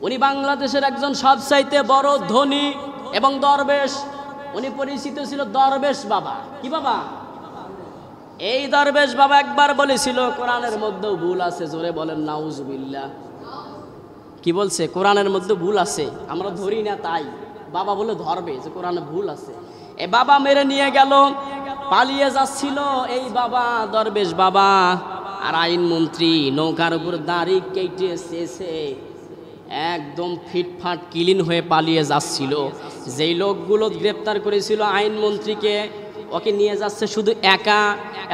উনি বাংলাদেশের একজন সবচাইতে বড় ধনী এবং দরবেশ। উনি পরিচিত ছিল দরবেশ বাবা। কি বাবা? এই দরবেশ বাবা একবার বলেছিল কোরআনের মধ্যেও ভুল আছে। জোরে বলেন নাউজুবিল্লাহ। কি বলছে? কোরআনের মধ্যে ভুল আছে, আমরা ধরি না, তাই বাবা বলে ধরবে যে কোরআনে ভুল আছে। এ বাবা মেরে নিয়ে গেল, পালিয়ে যাচ্ছিল এই বাবা, দরবেশ বাবা। আর আইনমন্ত্রী নৌকার উপর দাড়ি কেটে শেষে একদম ফিটফাট ক্লিন হয়ে পালিয়ে যাচ্ছিল। যেই লোকগুলো গ্রেপ্তার করেছিল আইনমন্ত্রীকে, ওকে নিয়ে যাচ্ছে শুধু একা।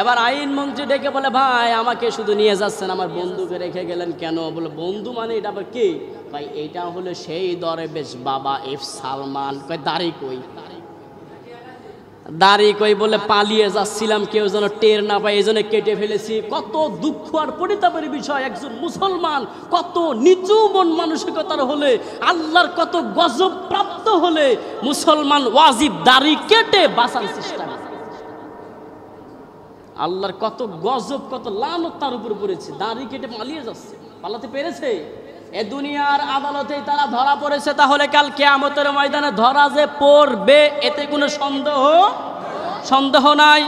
এবার আইনমন্ত্রী ডেকে বলে, ভাই আমাকে শুধু নিয়ে যাচ্ছেন, আমার বন্ধুকে রেখে গেলেন কেন? বলে, বন্ধু মানে এটা আবার কে? ভাই এইটা হলো সেই দরবেশ বাবা এফ সালমান। কই দাড়ি কই? দাড়ি কই? বলে পালিয়ে যাচ্ছিলাম, কেউ যেন টের না পায়, এই জন্য কেটে ফেলেছি। কত দুঃখ আর পরিতাপের বিষয়! একজন মুসলমান কত নিচু মন মানসিকতার হলে, আল্লাহর কত গজব প্রাপ্ত হলে মুসলমান ওয়াজিব দাড়ি কেটে বাঁচার চেষ্টা করে। আল্লাহর কত গজব, কত লানত তার উপর পড়েছে, দাড়ি কেটে পালিয়ে যাচ্ছে। পালাতে পেরেছে? এ দুনিয়ার আদালতেই তারা ধরা পড়েছে। তাহলে কাল কিয়ামতের ময়দানে ধরা যে পড়বে, এতে কোনো সন্দেহ নাই।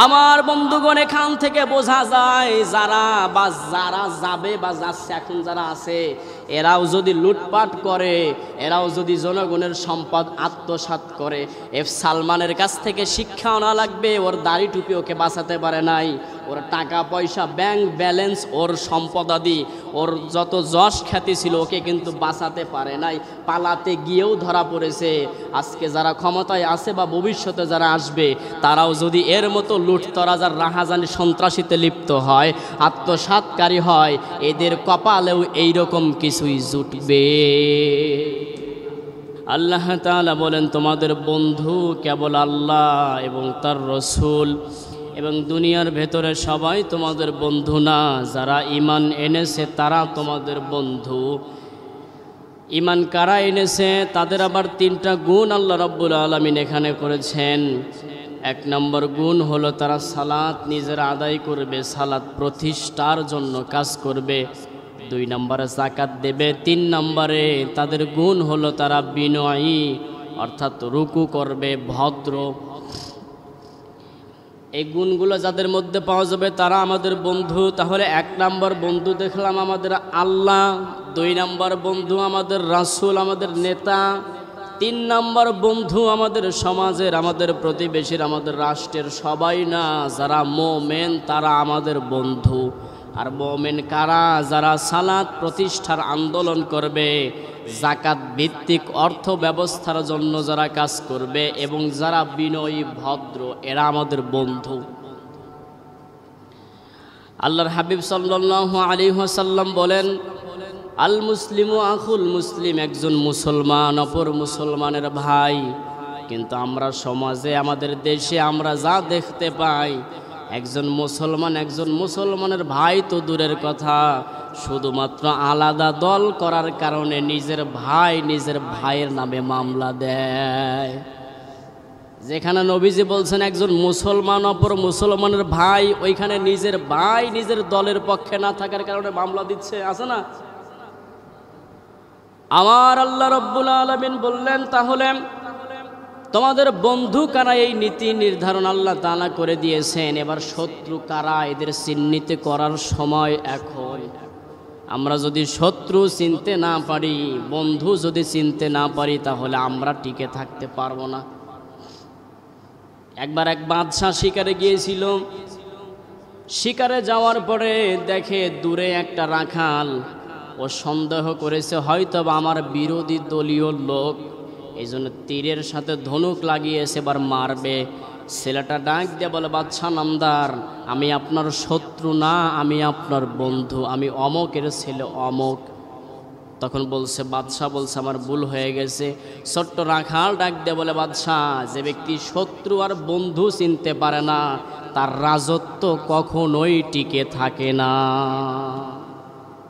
আমার বন্ধুগণ, এখান থেকে বোঝা যায় যারা যাবে বা যাচ্ছে, এখন যারা আছে, এরাও যদি লুটপাট করে, এরাও যদি জনগণের সম্পদ আত্মসাৎ করে, এফ সালমানের কাছ থেকে শিক্ষা আনা লাগবে। ওর দাড়ি টুপি ওকে বাঁচাতে পারে নাই, ওর টাকা পয়সা, ব্যাংক ব্যালেন্স, ওর সম্পদাদি, ওর যত যশ খ্যাতি ছিল, ওকে কিন্তু বাঁচাতে পারে নাই। পালাতে গিয়েও ধরা পড়েছে। আজকে যারা ক্ষমতায় আছে বা ভবিষ্যতে যারা আসবে, তারাও যদি এর মতো লুটতরাজার রাহাজানি সন্ত্রাসীতে লিপ্ত হয়, আত্মসাৎকারী হয়, এদের কপালেও এইরকম কিছুই জুটবে। আল্লাহ তাআলা বলেন, তোমাদের বন্ধু কেবল আল্লাহ এবং তার রসুল, এবং দুনিয়ার ভেতরে সবাই তোমাদের বন্ধু না। যারা ঈমান এনেছে তারা তোমাদের বন্ধু। ঈমান কারা এনেছে? তাদের আবার তিনটা গুণ আল্লাহ রাব্বুল আলামিন এখানে করেছেন। এক নম্বর গুণ হলো তারা সালাত নিজেরা আদায় করবে, সালাত প্রতিষ্ঠার জন্য কাজ করবে। 2 নম্বরে যাকাত দেবে। 3 নম্বরে তাদের গুণ হলো তারা বিনয়ী, অর্থাৎ রুকু করবে, ভদ্র। এই গুণগুলো যাদের মধ্যে পাওয়া যাবে তারা আমাদের বন্ধু। তাহলে 1 নম্বর বন্ধু দেখলাম আমাদের আল্লাহ, 2 নম্বর বন্ধু আমাদের রাসূল, আমাদের নেতা, 3 নম্বর বন্ধু আমাদের সমাজের, আমাদের প্রতিবেশীর, আমাদের রাষ্ট্রের সবাই না, যারা মুমিন তারা আমাদের বন্ধু। আর মুমিন কারা? যারা সালাত প্রতিষ্ঠার আন্দোলন করবে, যাকাত ভিত্তিক অর্থ ব্যবস্থার জন্য যারা কাজ করবে, এবং যারা বিনয়ী ভদ্র, এরা আমাদের বন্ধু। আল্লাহর হাবিব সাল্লাল্লাহু আলাইহি ওয়াসাল্লাম বলেন, আল মুসলিমু আখুল মুসলিম, একজন মুসলমান অপর মুসলমানের ভাই। কিন্তু আমরা সমাজে, আমাদের দেশে আমরা যা দেখতে পাই, একজন মুসলমানের ভাই তো দূরের কথা, শুধুমাত্র আলাদা দল করার কারণে নিজের ভাইয়ের নামে মামলা দেয়। যেখানে নবীজি বলছেন একজন মুসলমান অপর মুসলমানের ভাই, ওইখানে নিজের ভাই নিজের দলের পক্ষে না থাকার কারণে মামলা দিচ্ছে, আছে না? আমার আল্লাহ রাব্বুল আলামিন বললেন, তাহলে তোমাদের বন্ধু কারা? এই নীতি নির্ধারণ আল্লাহ তাআলা করে দিয়েছেন। এবার শত্রু কারা, এদের চিহ্নিত করার সময় এখন। আমরা যদি শত্রু চিনতে না পারি, বন্ধু যদি চিনতে না পারি, তাহলে আমরা টিকে থাকতে পারবো না। একবার এক বাদশা শিকারে গিয়েছিল। শিকারে যাওয়ার পরে দেখে দূরে একটা রাখাল। ও সন্দেহ করেছে হয়তো বা আমার বিরোধী দলীয় লোক, এই জন্য তীরের সাথে ধনুক লাগিয়েছে, এবার মারবে। ছেলেটা ডাক দিয়ে বলে, বাদশা নামদার, আমি আপনার শত্রু না, আমি আপনার বন্ধু, আমি অমকের ছেলে অমক। তখন বাদশা বলছে আমার ভুল হয়ে গেছে। ছোট্ট রাখাল ডাক দিয়ে বলে, বাদশা, যে ব্যক্তি শত্রু আর বন্ধু চিনতে পারে না, তার রাজত্ব কখনোই টিকে থাকে না।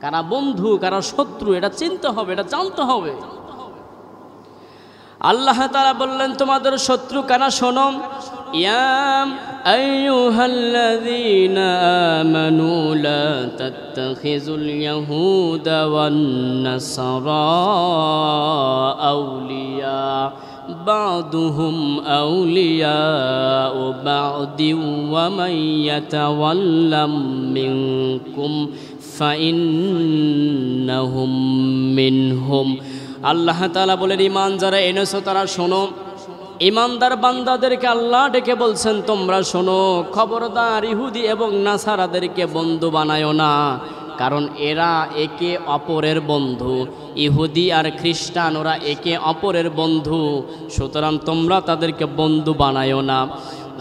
কারা বন্ধু কারা শত্রু এটা চিনতে হবে, এটা জানতে হবে। আল্লাহ তাআলা বললেন, তোমাদের শত্রু কারা শোনো। ইয়া আইয়ুহাল্লাযীনা আমানু লা তাত্তাখিযুল ইয়াহুদা ওয়ান নাসারা আউলিয়া বা'দুহুম আউলিয়াউ বা'দি ওয়া মান ইয়াতাওয়াল্লাম মিনকুম ফাইন্নাহুম মিনহুম। আল্লাহ তাআলা বলেন, ঈমান যারা এনেছো তারা শোনো। ঈমানদার বান্দাদেরকে আল্লাহ ডেকে বলছেন, তোমরা শোনো, খবরদার ইহুদি এবং নাসারাদেরকে বন্ধু বানায়ো না, কারণ এরা একে অপরের বন্ধু। ইহুদি আর খ্রিস্টান ওরা একে অপরের বন্ধু, সুতরাং তোমরা তাদেরকে বন্ধু বানায়ো না।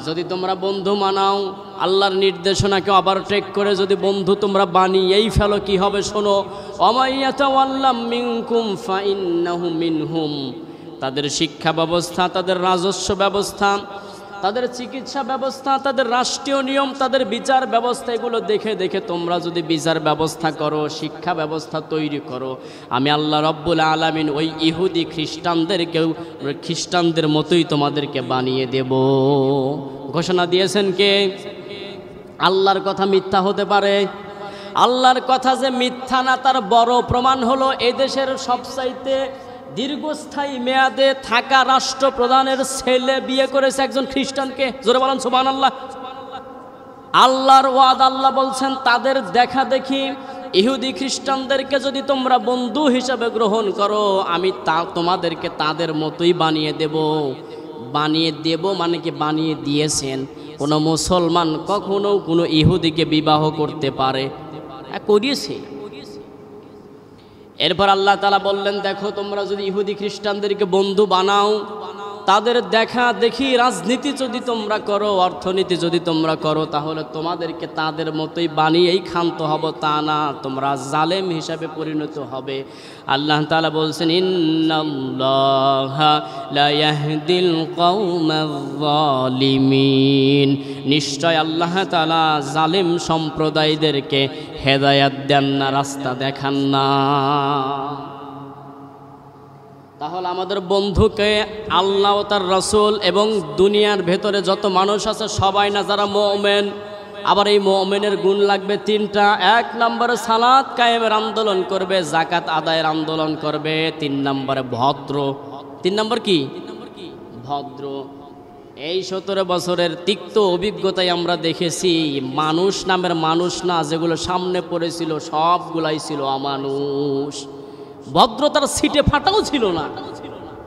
যদি তোমরা বন্ধু বানাও, আল্লাহর নির্দেশনাকে ওভারটেক করে যদি বন্ধু তোমরা বানিয়েই ফেলো, কি হবে শোনো, ওয়ামাইয়াতাওয়াল্লাম মিনকুম ফাইন্নাহু মিনহুম। তাদের শিক্ষা ব্যবস্থা, তাদের রাজস্ব ব্যবস্থা, তাদের চিকিৎসা ব্যবস্থা, তাদের রাষ্ট্রীয় নিয়ম, তাদের বিচার ব্যবস্থা, এগুলো দেখে দেখে তোমরা যদি বিচার ব্যবস্থা করো, শিক্ষা ব্যবস্থা তৈরি করো, আমি আল্লাহ রব্বুল আলামিন ওই ইহুদি খ্রিস্টানদেরকেও খ্রিস্টানদের মতোই তোমাদেরকে বানিয়ে দেব। ঘোষণা দিয়েছেন কে? আল্লাহর কথা মিথ্যা হতে পারে? আল্লাহর কথা যে মিথ্যা না তার বড় প্রমাণ হলো এদেশের সবচাইতে দীর্ঘস্থায়ী মেয়াদে থাকা রাষ্ট্রপ্রধানের ছেলে বিয়ে করেছে একজন খ্রিস্টানকে। জোরে বলেন সুবহানাল্লাহ। আল্লাহর ওয়াদ, আল্লাহ বলছেন তাদের দেখা দেখি ইহুদি খ্রিস্টানদেরকে যদি তোমরা বন্ধু হিসাবে গ্রহণ করো, আমি তোমাদেরকে তাদের মতোই বানিয়ে দেব। বানিয়ে দেব মানে কি বানিয়ে দিয়েছেন। কোনো মুসলমান কখনো কোনো ইহুদিকে বিবাহ করতে পারে? করিয়েছে। এরপর আল্লাহ তাআলা বললেন, দেখো তোমরা যদি ইহুদি খ্রিস্টানদেরকে বন্ধু বানাও, তাদের দেখা দেখি রাজনীতি যদি তোমরা করো, অর্থনীতি যদি তোমরা করো, তাহলে তোমাদেরকে তাদের মতোই বানিয়েই ক্ষান্ত হব, তা না, তোমরা জালেম হিসাবে পরিণত হবে। আল্লাহ তাআলা বলছেন, ইন্নাল্লাহা লা ইয়াহদিল কওমায যালিমিন। নিশ্চয় আল্লাহ তাআলা জালেম সম্প্রদায়দেরকে হেদায়েত দেন না, রাস্তা দেখান না। তাহলে আমাদের বন্ধুকে আল্লাহ ও তার রাসূল এবং দুনিয়ার ভেতরে যত মানুষ আছে সবাই না যারা মুমিন। আবার এই মুমিনের গুণ লাগবে তিনটা। এক নম্বরে সালাত কায়েমের আন্দোলন করবে, যাকাত আদায়ের আন্দোলন করবে। তিন নম্বরে ভদ্র। তিন নম্বর কি? ভদ্র। এই 17 বছরের তিক্ত অভিজ্ঞতায় আমরা দেখেছি, মানুষ নামের মানুষ না যেগুলো সামনে পড়েছিল সবগুলাই ছিল অমানুষ। ভদ্রতার সিটে ফাটাও ছিল না।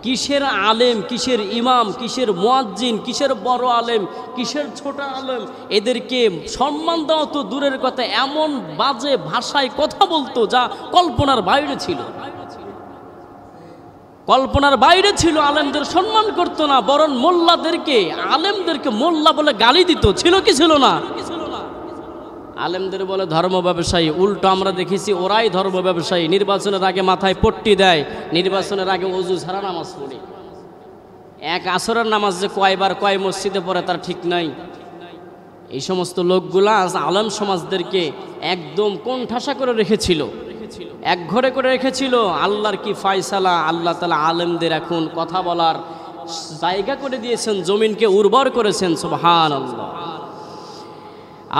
কিসের আলেম, কিসের ইমাম, কিসের মুয়াজ্জিন, কিসের বড় আলেম, কিসের ছোট আলেম, এদেরকে সম্মান দেওয়া তো দূরের কথা, এমন বাজে ভাষায় কথা বলতো যা কল্পনার বাইরে ছিল। কল্পনার বাইরে ছিল। আলেমদের সম্মান করতো না, বরং মোল্লাদেরকে, আলেমদেরকে মোল্লা বলে গালি দিত। ছিল কি ছিল না? আলেমদের বলে ধর্ম ব্যবসায়ী। উল্টো আমরা দেখেছি ওরাই ধর্ম ব্যবসায়ী। নির্বাচনের আগে মাথায় পট্টি দেয়, নির্বাচনের আগে অজু ছাড়া নামাজ পড়ে। এক আসরের নামাজ যে কয়বার কয় মসজিদে পড়ে তার ঠিক নাই। এই সমস্ত লোকগুলা আলেম সমাজদেরকে একদম কোণঠাসা করে রেখেছিল, এক ঘরে করে রেখেছিল। আল্লাহর কি ফয়সালা, আল্লাহ তাআলা আলেমদের এখন কথা বলার জায়গা করে দিয়েছেন, জমিনকে উর্বর করেছেন। সুবহানাল্লাহ।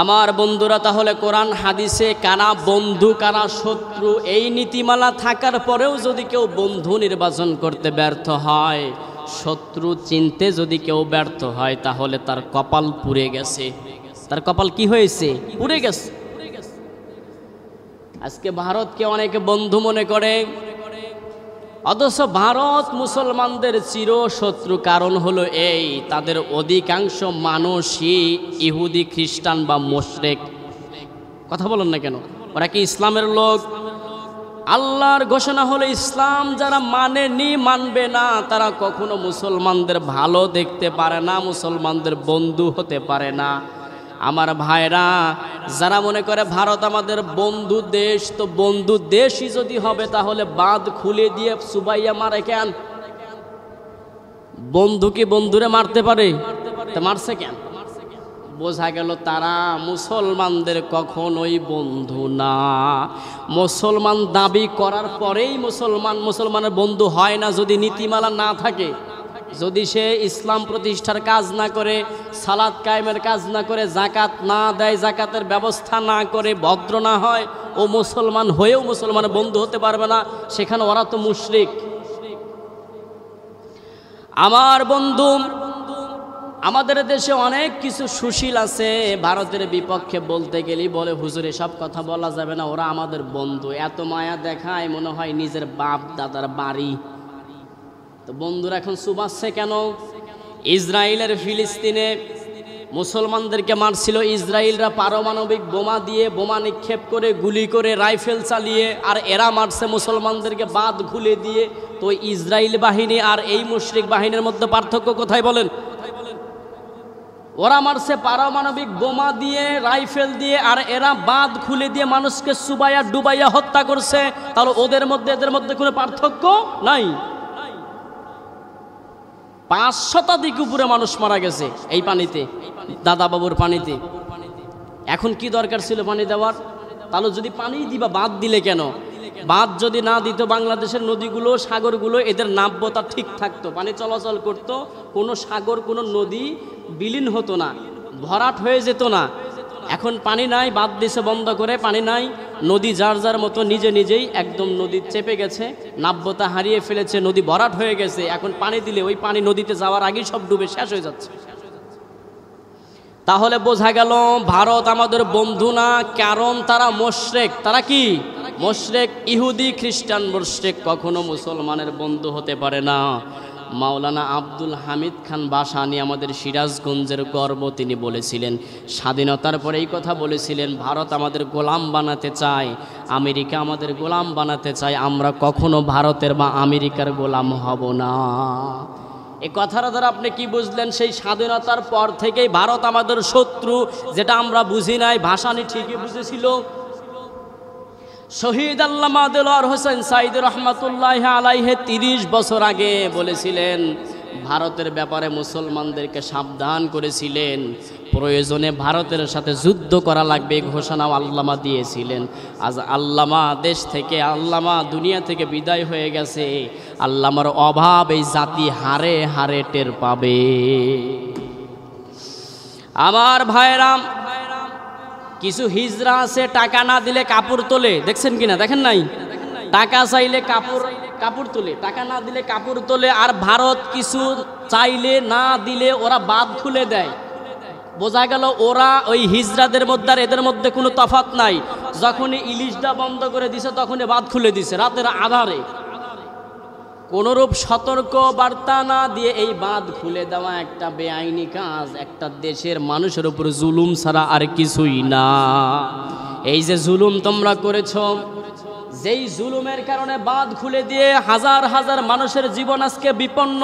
আমার বন্ধুরা, তাহলে কোরআন হাদিসে কারা বন্ধু কারা শত্রু এই নীতিমালা থাকার পরেও যদি কেউ বন্ধু নির্বাচন করতে ব্যর্থ হয়, শত্রু চিনতে যদি কেউ ব্যর্থ হয়, তাহলে তার কপাল পুড়ে গেছে। তার কপাল কি হয়েছে? পুড়ে গেছে। আজকে ভারতকে অনেকে বন্ধু মনে করে, অথচ ভারত মুসলমানদের চির শত্রু। কারণ হলো এই, তাদের অধিকাংশ মানুষই ইহুদি খ্রিস্টান বা মুশরিক। কথা বলেন না কেন? ওরা কি ইসলামের লোক? আল্লাহর ঘোষণা হলো ইসলাম যারা মানেনি, মানবে না, তারা কখনো মুসলমানদের ভালো দেখতে পারে না, মুসলমানদের বন্ধু হতে পারে না। আমার ভাইরা, যারা মনে করে ভারত আমাদের বন্ধু দেশ, তো বন্ধু দেশই যদি হবে তাহলে বাঁধ খুলে দিয়ে সুবাইয়া মারে কেন? বন্ধু কি বন্ধুরে মারতে পারে? তা মারছে কেন? বোঝা গেল তারা মুসলমানদের কখনোই বন্ধু না। মুসলমান দাবি করার পরেই মুসলমানের বন্ধু হয় না যদি নীতিমালা না থাকে। যদি সে ইসলাম প্রতিষ্ঠার কাজ না করে, সালাত কায়েমের কাজ না করে, জাকাত না দেয়, জাকাতের ব্যবস্থা না করে, ভদ্র না হয়, ও মুসলমান হয়েও মুসলমানের বন্ধু হতে পারবে না। সেখানে ওরা তো মুশরিক। আমার বন্ধু, আমাদের দেশে অনেক কিছু সুশীল আছে, ভারতের বিপক্ষে বলতে গেলেই বলে হুজুর এসব কথা বলা যাবে না, ওরা আমাদের বন্ধু। এত মায়া দেখায় মনে হয় নিজের বাপ দাদার বাড়ি। তো বন্ধুরা এখন চুবাচ্ছে কেন? ইসরায়েলের ফিলিস্তিনে মুসলমানদেরকে মারছিল, ইসরায়েলরা পারমাণবিক বোমা দিয়ে, বোমা নিক্ষেপ করে, গুলি করে, রাইফেল চালিয়ে, আর এরা মারছে মুসলমানদেরকে বাঁধ খুলে দিয়ে। তো ইসরায়েল বাহিনী আর এই মুশরিক বাহিনীর মধ্যে পার্থক্য কোথায় বলেন? ওরা মারছে পারমাণবিক বোমা দিয়ে, রাইফেল দিয়ে, আর এরা বাঁধ খুলে দিয়ে মানুষকে চুবাইয়া ডুবাইয়া হত্যা করছে। তাহলে ওদের মধ্যে এদের মধ্যে কোনো পার্থক্য নাই। 5 শতাধিক উপরে মানুষ মারা গেছে এই পানিতে, দাদা বাবুর পানিতে। এখন কি দরকার ছিল পানি দেওয়ার? তাহলে যদি পানি দিবা, বাঁধ দিলে কেন? বাঁধ যদি না দিত, বাংলাদেশের নদীগুলো, সাগরগুলো, এদের নাব্যতা ঠিক থাকতো, পানি চলাচল করত, কোনো সাগর, কোনো নদী বিলীন হতো না, ভরাট হয়ে যেত না। এখন পানি নাই, বাঁধ দিছে বন্ধ করে, পানি নাই, নদী যার যার মতো নিজে নিজেই একদম নদী চেপে গেছে, নাব্যতা হারিয়ে ফেলেছে, নদী ভরাট হয়ে গেছে। এখন পানি দিলে ওই পানি নদীতে যাওয়ার আগেই সব ডুবে শেষ হয়ে যাচ্ছে। তাহলে বোঝা গেল ভারত আমাদের বন্ধু না, কারণ তারা মুশরিক। তারা কি? মুশরিক, ইহুদি, খ্রিস্টান মুশরিক কখনো মুসলমানের বন্ধু হতে পারে না। মাওলানা আব্দুল হামিদ খান বাসানি, আমাদের সিরাজগঞ্জের গর্ব, তিনি বলেছিলেন, স্বাধীনতার পরে এই কথা বলেছিলেন, ভারত আমাদের গোলাম বানাতে চায়, আমেরিকা আমাদের গোলাম বানাতে চায়, আমরা কখনো ভারতের বা আমেরিকার গোলাম হব না। এই কথাটা দ্বারা আপনি কি বুঝলেন? সেই স্বাধীনতার পর থেকেই ভারত আমাদের শত্রু, যেটা আমরা বুঝি নাই, ভাসানী ঠিকই বুঝেছিল। শহীদ আল্লামা দেলোয়ার হোসেন সাইদি রহমাতুল্লাহ আলাইহি 30 বছর আগে বলেছিলেন, ভারতের ব্যাপারে মুসলমানদেরকে সাবধান করেছিলেন, প্রয়োজনে ভারতের সাথে যুদ্ধ করা লাগবে ঘোষণাও আল্লামা দিয়েছিলেন। আজ আল্লামা দেশ থেকে, আল্লামা দুনিয়া থেকে বিদায় হয়ে গেছে। আল্লামার অভাব এই জাতি হারে হারে টের পাবে। আমার ভাইরাম, কিছু হিজড়া আছে, টাকা না দিলে কাপড় তোলে, দেখছেন কিনা? দেখেন নাই? টাকা চাইলে কাপড় তোলে, টাকা না দিলে কাপড় তোলে। আর ভারত কিছু চাইলে না দিলে ওরা বাঁধ খুলে দেয়। বোঝা গেল ওরা ওই হিজড়াদের মধ্যে আর এদের মধ্যে কোনো তফাৎ নাই। যখনই ইলিশটা বন্ধ করে দিছে তখনই বাঁধ খুলে দিছে রাতের আধারে। কোনরূপ সতর্ক বার্তা না দিয়ে এই বাঁধ খুলে দেওয়া একটা বেআইনি কাজ, একটা দেশের মানুষের উপর জুলুম ছাড়া আর কিছুই না। এই যে জুলুম তোমরা করেছ, যেই জুলুমের কারণে বাঁধ খুলে দিয়ে হাজার হাজার মানুষের জীবন আজকে বিপন্ন,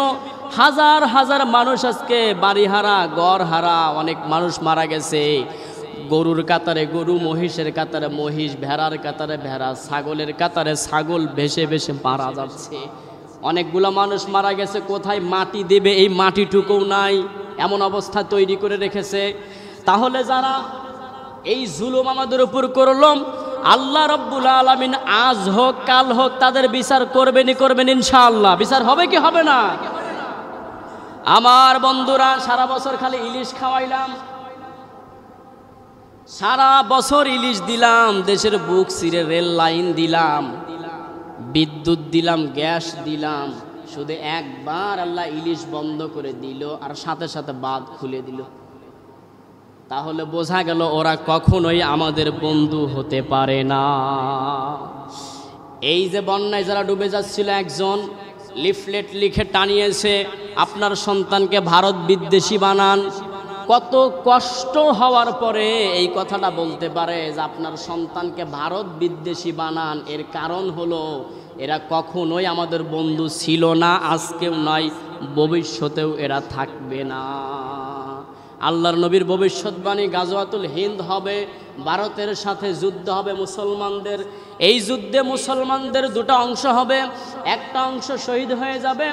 হাজার হাজার মানুষ আজকে বাড়িহারা, ঘরহারা, অনেক মানুষ মারা গেছে। গরুর কাতারে গরু, মহিষের কাতারে মহিষ, ভেড়ার কাতারে ভেড়া, ছাগলের কাতারে ছাগল ভেসে ভেসে মারা যাচ্ছে। অনেকগুলো মানুষ মারা গেছে, কোথায় মাটি দেবে এই মাটিটুকুও নাই, এমন অবস্থা তৈরি করে রেখেছে। তাহলে যারা এই জুলুম আমাদের উপর করলাম, আল্লাহ রব্বুল আলামিন আজ হোক কাল হোক তাদের বিচার করবেন ইনশাআল্লাহ। বিচার হবে কি হবে না? আমার বন্ধুরা, সারা বছর খালি ইলিশ খাওয়াইলাম, সারা বছর ইলিশ দিলাম, দেশের বুক চিরে রেল লাইন দিলাম, বিদ্যুৎ দিলাম, গ্যাস দিলাম, শুধু একবার আল্লাহ ইলিশ বন্ধ করে দিল আর সাথে সাথে বাঁধ খুলে দিল। তাহলে বোঝা গেল ওরা কখনোই আমাদের বন্ধু হতে পারে না। এই যে বন্যায় যারা ডুবে যাচ্ছিল, একজন লিফলেট লিখে টানিয়েছে, আপনার সন্তানকে ভারত বিদ্বেষী বানান। কত কষ্ট হওয়ার পরে এই কথাটা বলতে পারে যে আপনার সন্তানকে ভারত বিদ্বেষী বানান। এর কারণ হলো এরা কখনোই আমাদের বন্ধু ছিল না, আজকেও নয়, ভবিষ্যতেও এরা থাকবে না। আল্লাহর নবীর ভবিষ্যৎবাণী, গাজওয়াতুল হিন্দ হবে, ভারতের সাথে যুদ্ধ হবে মুসলমানদের। এই যুদ্ধে মুসলমানদের দুটো অংশ হবে, একটা অংশ শহীদ হয়ে যাবে,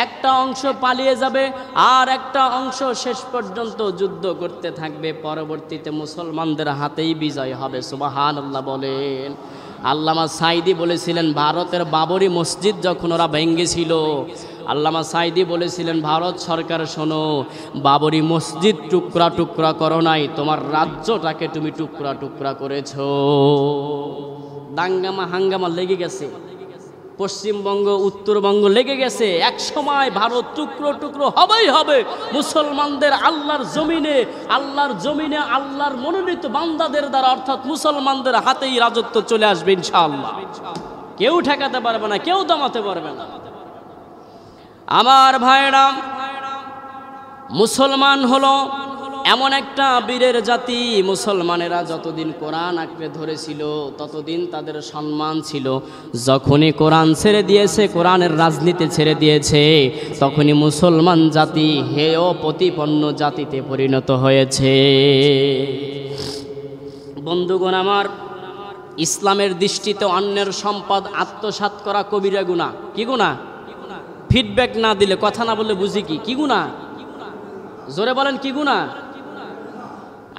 একটা অংশ পালিয়ে যাবে, আর একটা অংশ শেষ পর্যন্ত যুদ্ধ করতে থাকবে। পরবর্তীতে মুসলমানদের হাতেই বিজয় হবে। সুবহানাল্লাহ বলেন। আল্লামা সাইদি বলেছিলেন, ভারতের বাবরি মসজিদ যখন ওরা ভেঙ্গেছিল আল্লামা সাঈদী বলেছিলেন, ভারত সরকার শোনো, বাবরি মসজিদ টুকরা টুকরা করো নাই, তোমার রাজ্যটাকে তুমি টুকরা টুকরা করেছো। দাঙ্গামা হাঙ্গামা লেগে গেছে, পশ্চিমবঙ্গ উত্তরবঙ্গ লেগে গেছে। এক সময় ভারত টুকরো টুকরো হবেই হবে। মুসলমানদের আল্লাহর জমিনে আল্লাহর মনোনীত বান্দাদের দ্বারা, অর্থাৎ মুসলমানদের হাতেই রাজত্ব চলে আসবে ইনশাআল্লাহ। কেউ ঠেকাতে পারবে না, কেউ দমাতে পারবে না। আমার ভাইরা, মুসলমান হলো এমন একটা বীরের জাতি, মুসলমানেরা যতদিন কোরআন আঁকড়ে ধরেছিল ততদিন তাদের সম্মান ছিল। যখনই কোরআন ছেড়ে দিয়েছে, কোরআনের রাজনীতি ছেড়ে দিয়েছে, তখনই মুসলমান জাতি হেয় প্রতিপন্ন জাতিতে পরিণত হয়েছে। বন্ধুগণ আমার, ইসলামের দৃষ্টিতে অন্যের সম্পদ আত্মসাৎ করা কবিরা গুনাহ। কি গুনাহ? ফিডব্যাক না দিলে, কথা না বললে বুঝি কি গুনাহ? জোরে বলেন, কি গুনাহ?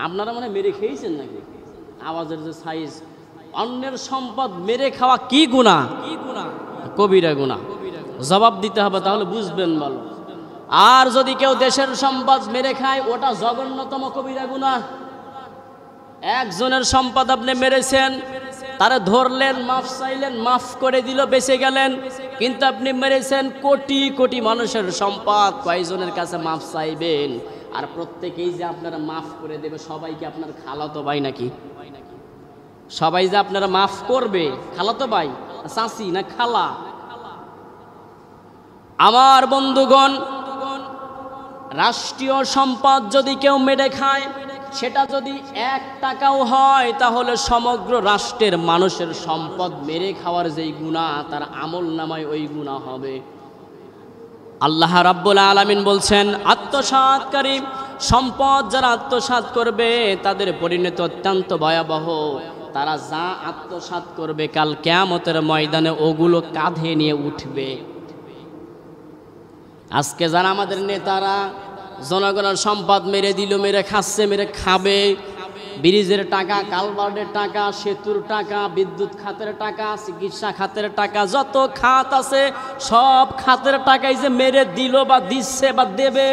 আপনারা মানে মেরে খেয়েছেন নাকি? আওয়াজের যে সাইজ, অন্যের সম্পদ মেরে খাওয়া কি গুনাহ? কবিরা গুনাহ। জবাব দিতে হবে, তাহলে বুঝবেন ভালো। আর যদি কেউ দেশের সম্পদ মেরে খায়, ওটা জঘন্যতম কবিরা গুনাহ। একজনের সম্পদ আপনি মেরেছেন, তারা ধরলেন, মাফ চাইলেন, মাফ করে দিল, বেঁচে গেলেন। কিন্তু আপনি মেরেছেন কোটি কোটি মানুষের সম্পদ, কয়জনের কাছে মাফ চাইবেন? আর প্রত্যেকেই যে আপনারা মাফ করে দেবে, সবাইকে আপনার খালাতো ভাই নাকি? সবাই যে আপনারা মাফ করবে, খালাতো ভাই, চাচি না খালা? আমার বন্ধুগণ, রাষ্ট্রীয় সম্পদ যদি কেউ মেরে খায়, সেটা যদি 1 টাকাও হয়, তাহলে সমগ্র রাষ্ট্রের মানুষের সম্পদ মেরে খাওয়ার যেই গুনাহ, তার আমল নামায় ওই গুনাহ হবে। আল্লাহ রাব্বুল আলামিন বলছেন, আত্মসাৎকারী সম্পদ যারা আত্মসাৎ করবে তাদের পরিণতি অত্যন্ত ভয়াবহ। তারা যা আত্মসাৎ করবে, কাল কিয়ামতের ময়দানে ওগুলো কাঁধে নিয়ে উঠবে। আজকে যারা আমাদের নেতারা জনগণের সম্পদ মেরে দিল, মেরে খাচ্ছে, মেরে খাবে, ব্রিজের টাকা, কালভার্টের টাকা, সেতুর টাকা, বিদ্যুৎ খাতের টাকা, চিকিৎসা খাতের টাকা, যত খাত আছে সব খাতের টাকাই যে মেরে দিল বা দিচ্ছে বা দেবে,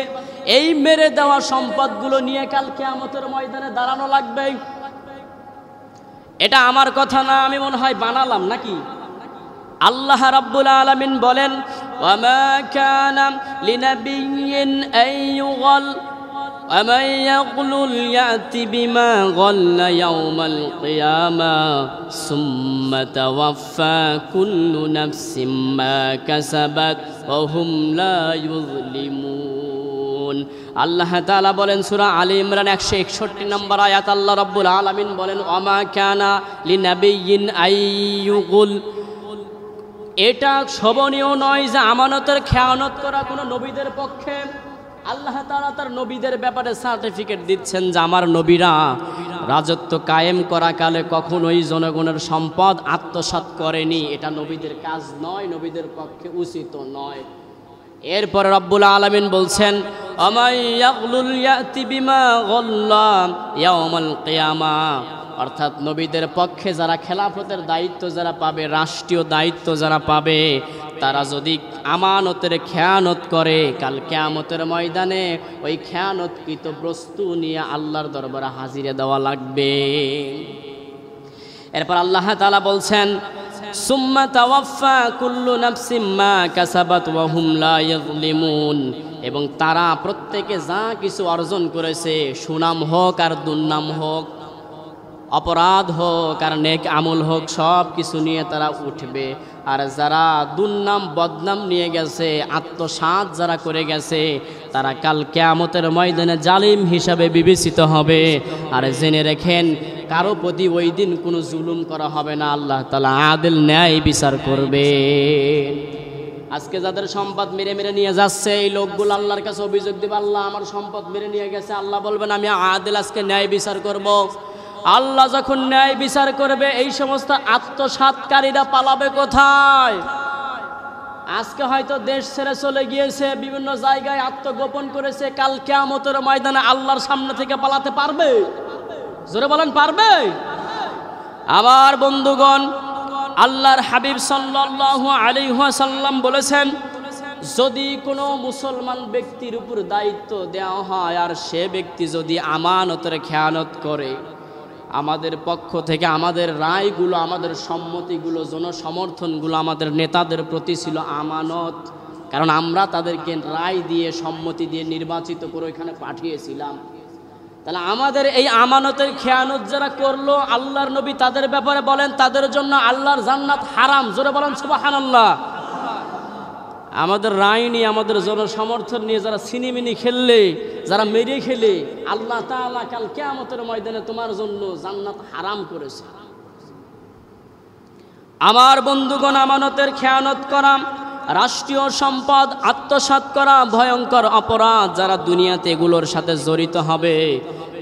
এই মেরে দেওয়া সম্পদগুলো নিয়ে কাল কিয়ামতের ময়দানে দাঁড়ানো লাগবে। এটা আমার কথা না, আমি মনে হয় বানালাম নাকি? আল্লাহ রাব্বুল আলামিন বলেন, ওয়ামা কানা লিনাবিয়্যিন আইয়ুগাল ومن يغلل يأت بما غل يوم القيامة ثم توفى كل نفس ما كسبت وهم لا يظلمون। আল্লাহ তাআলা বলেন সূরা আলী ইমরান 161 নম্বর আয়াত, আল্লাহ রাব্বুল আলামিন বলেন, ওয়ামা কানা লিনাবিয়্যিন আইয়ুগুল, এটা শোভনীয় নয় যে আমানতের খেয়ানত করা কোনো নবীদের পক্ষে। আল্লাহ তাআলা তার নবীদের ব্যাপারে সার্টিফিকেট দিচ্ছেন যে আমার নবীরা রাজত্ব কায়েম করা কালে কখনোই জনগণের সম্পদ আত্মসাৎ করেনি। এটা নবীদের কাজ নয়, নবীদের পক্ষে উচিত নয়। এরপরে রব্বুল আলামিন বলছেন, আমাই ইয়াগলুল ইয়াতি বিমা গাল্লা ইয়াউমাল কিয়ামা, অর্থাৎ নবীদের পক্ষে যারা খেলাফতের দায়িত্ব যারা পাবে, রাষ্ট্রীয় দায়িত্ব যারা পাবে, তারা যদি আমানতের খেয়ানত করে, কাল কিয়ামতের ময়দানে ওই খেয়ানতকৃত বস্তু নিয়ে আল্লাহর দরবারে হাজিরে দেওয়া লাগবে। এরপর আল্লাহ তাআলা বলছেন, সুম্মা তাওয়াফা কুল্লু নাফসিম মা কাসাবাত ওয়া হুম লা ইয়াযলিমুন, এবং তারা প্রত্যেকে যা কিছু অর্জন করেছে, সুনাম হোক আর দুর্নাম হোক, অপরাধ হোক আর নেক আমল হোক, সব কিছু নিয়ে তারা উঠবে। আর যারা দুর্নাম বদনাম নিয়ে গেছে, আত্মসাৎ যারা করে গেছে, তারা কাল কিয়ামতের ময়দানে জালিম হিসাবে বিবেচিত হবে। আর জেনে রেখেন, কারো প্রতি ওই দিন কোনো জুলুম করা হবে না, আল্লাহ তাআলা আদিল ন্যায় বিচার করবে। আজকে যাদের সম্পদ মেরে মেরে নিয়ে যাচ্ছে, এই লোকগুলো আল্লাহর কাছে অভিযোগ দিবে, আল্লাহ আমার সম্পদ মেরে নিয়ে গেছে। আল্লাহ বলবেন, আমি আদিল, আজকে ন্যায় বিচার করব। আল্লাহ যখন ন্যায় বিচার করবে, এই সমস্ত আত্মসাৎকারীরা পালাবে কোথায়? আজকে হয়তো দেশ ছেড়ে চলে গিয়েছে, বিভিন্ন জায়গায় আত্মগোপন করেছে, কাল কিয়ামতের ময়দানে আল্লাহর সামনে থেকে পালাতে পারবে? জোরে বলেন, পারবে? আমার বন্ধুগণ, আল্লাহর হাবিব সাল্লাল্লাহু আলাইহি ওয়াসাল্লাম বলেছেন, যদি কোনো মুসলমান ব্যক্তির উপর দায়িত্ব দেওয়া হয় আর সে ব্যক্তি যদি আমানতের খেয়ানত করে, আমাদের পক্ষ থেকে আমাদের রায়গুলো, আমাদের সম্মতিগুলো, জনসমর্থনগুলো আমাদের নেতাদের প্রতি ছিল আমানত, কারণ আমরা তাদেরকে রায় দিয়ে সম্মতি দিয়ে নির্বাচিত করে এখানে পাঠিয়েছিলাম। তাহলে আমাদের এই আমানতের খেয়ানত যারা করলো, আল্লাহর নবী তাদের ব্যাপারে বলেন তাদের জন্য আল্লাহর জান্নাত হারাম। জোরে বলেন সুবহানাল্লাহ। আমাদের রায় নিয়ে, আমাদের জনসমর্থন নিয়ে যারা সিনেমিনি খেললে, যারা মেরে খেলে, আল্লাহ তাআলা কাল কিয়ামতের ময়দানে তোমার জন্য জান্নাত হারাম করেছে। আমার বন্ধুগণ, আমানতের খেয়ানত করা, রাষ্ট্রীয় সম্পদ আত্মসাৎ করা ভয়ঙ্কর অপরাধ। যারা দুনিয়াতে এগুলোর সাথে জড়িত হবে,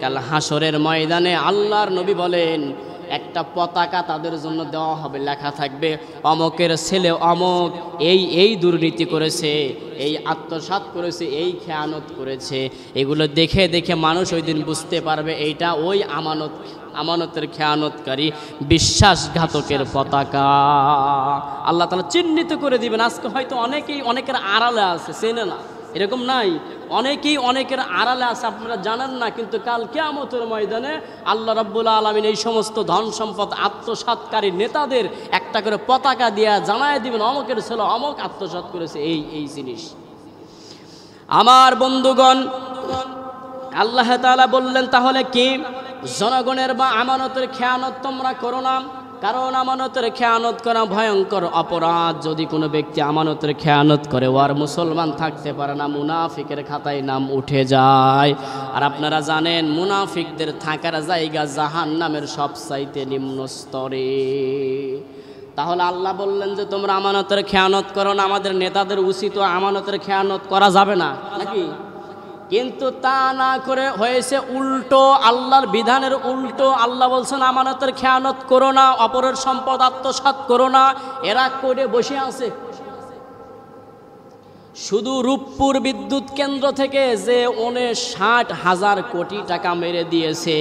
কাল হাসরের ময়দানে আল্লাহর নবী বলেন একটা পতাকা তাদের জন্য দেওয়া হবে, লেখা থাকবে অমকের ছেলে অমক এই দুর্নীতি করেছে, এই আত্মসাৎ করেছে, এই খেয়ানত করেছে। এগুলো দেখে দেখে মানুষ ওই দিন বুঝতে পারবে এইটা ওই আমানতের খেয়ানতকারী, বিশ্বাসঘাতকের পতাকা। আল্লাহ তাআলা চিহ্নিত করে দিবেন। আজকে হয়তো অনেকেই অনেকের আড়ালে আছে, চেনে না, এরকম নাই, অনেকেই অনেকের আড়ালে আছে, আপনারা জানেন না, কিন্তু কাল কিয়ামতের ময়দানে আল্লাহ রাব্বুল আলামিন এই সমস্ত ধন সম্পদ আত্মসাৎকারী নেতাদের একটা করে পতাকা দিয়ে জানায় দিবেন অমকের ছেলে অমক আত্মসাৎ করেছে এই জিনিস। আমার বন্ধুগণ, আল্লাহ তাআলা বললেন তাহলে কি জনগণের বা আমানতের খেয়ানত তোমরা করো না, কারণ আমানতের খেয়ানত করা ভয়ঙ্কর অপরাধ। যদি কোনো ব্যক্তি আমানতের খেয়ানত করে, ও আর মুসলমান থাকতে পারে না, মুনাফিকের খাতায় নাম উঠে যায়। আর আপনারা জানেন মুনাফিকদের থাকার জায়গা জাহান্নামের সবচাইতে নিম্ন স্তরে। তাহলে আল্লাহ বললেন যে তোমরা আমানতের খেয়ানত করো না। আমাদের নেতাদের উচিত আমানতের খেয়ানত করা যাবে না নাকি? কিন্তু তা না করে হয়েছে উল্টো, আল্লাহর বিধানের উল্টো। আল্লাহ বলছেন আমানতের খেয়ানত করো না, অপরের সম্পদ আত্মসাৎ করো না। এরা করে বসে আছে। শুধু রূপপুর বিদ্যুৎ কেন্দ্র থেকে যে 59,000 কোটি টাকা মেরে দিয়েছে,